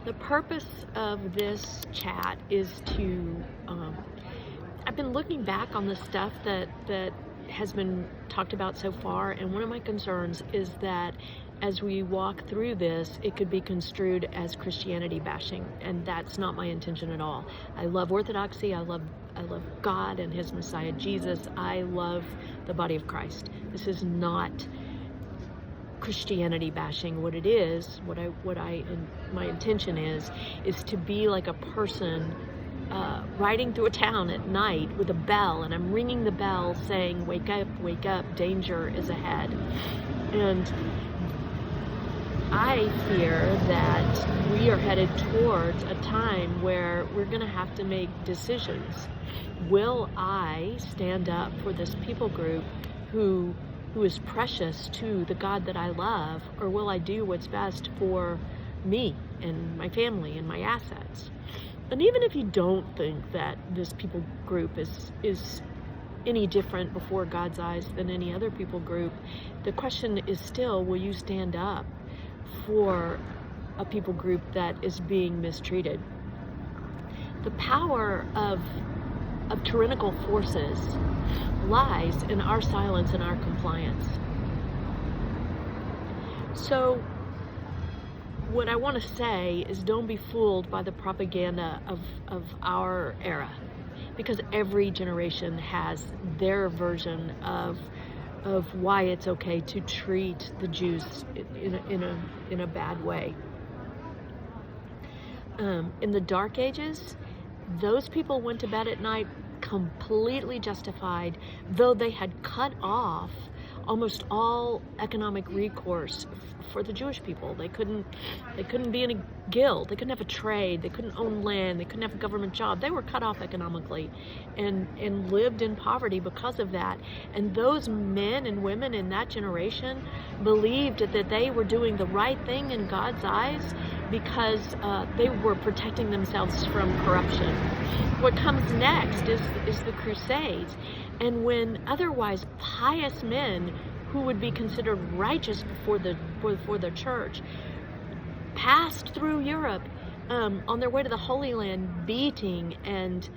The purpose of this chat is to, I've been looking back on the stuff that has been talked about so far, and one of my concerns is that as we walk through this, it could be construed as Christianity bashing, and that's not my intention at all. I love Orthodoxy. I love God and His Messiah Jesus. I love the body of Christ. This is not Christianity bashing. What it is, my intention is to be like a person riding through a town at night with a bell, and I'm ringing the bell saying, wake up, danger is ahead. And I fear that we are headed towards a time where we're going to have to make decisions. Will I stand up for this people group who is precious to the God that I love, or will I do what's best for me and my family and my assets? And even if you don't think that this people group is any different before God's eyes than any other people group, the question is still, will you stand up for a people group that is being mistreated? The power of tyrannical forces lies in our silence and our compliance. So what I want to say is, don't be fooled by the propaganda of our era, because every generation has their version of why it's okay to treat the Jews in a bad way. In the Dark Ages, those people went to bed at night completely justified, though they had cut off almost all economic recourse for the Jewish people. They couldn't be in a guild, they couldn't have a trade, they couldn't own land, they couldn't have a government job. They were cut off economically and lived in poverty because of that. And those men and women in that generation believed that they were doing the right thing in God's eyes because they were protecting themselves from corruption. What comes next is the Crusades, and when otherwise pious men who would be considered righteous before the church passed through Europe on their way to the Holy Land, beating and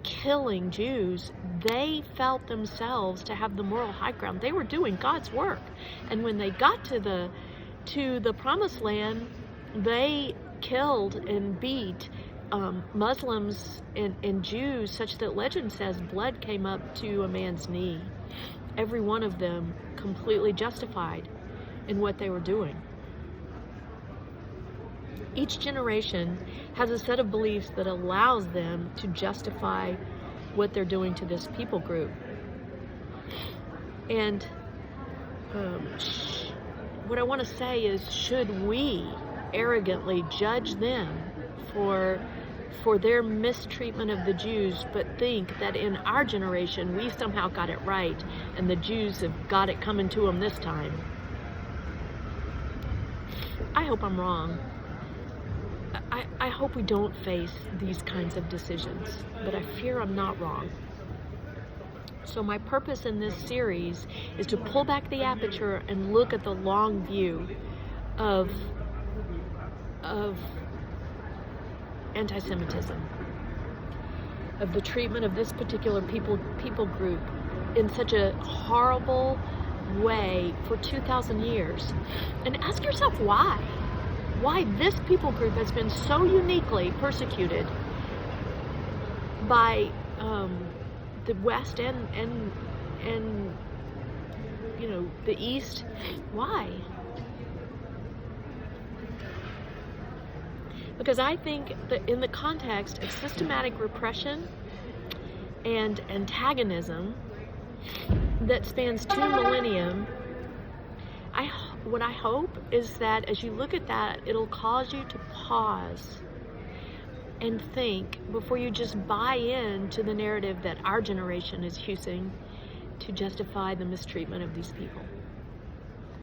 killing Jews, they felt themselves to have the moral high ground. They were doing God's work, and when they got to the Promised Land, they killed and beat Muslims and Jews, such that legend says blood came up to a man's knee. Every one of them completely justified in what they were doing. Each generation has a set of beliefs that allows them to justify what they're doing to this people group. And what I want to say is, should we arrogantly judge them for their mistreatment of the Jews, but think that in our generation we somehow got it right and the Jews have got it coming to them this time? I hope I'm wrong. I hope we don't face these kinds of decisions, but I fear I'm not wrong. So my purpose in this series is to pull back the aperture and look at the long view of anti-Semitism, of the treatment of this particular people group in such a horrible way for 2,000 years. And ask yourself why this people group has been so uniquely persecuted by the West and the East. Why? Because I think that in the context of systematic repression and antagonism that spans 2 millennium, what I hope is that as you look at that, it'll cause you to pause and think before you just buy into the narrative that our generation is using to justify the mistreatment of these people.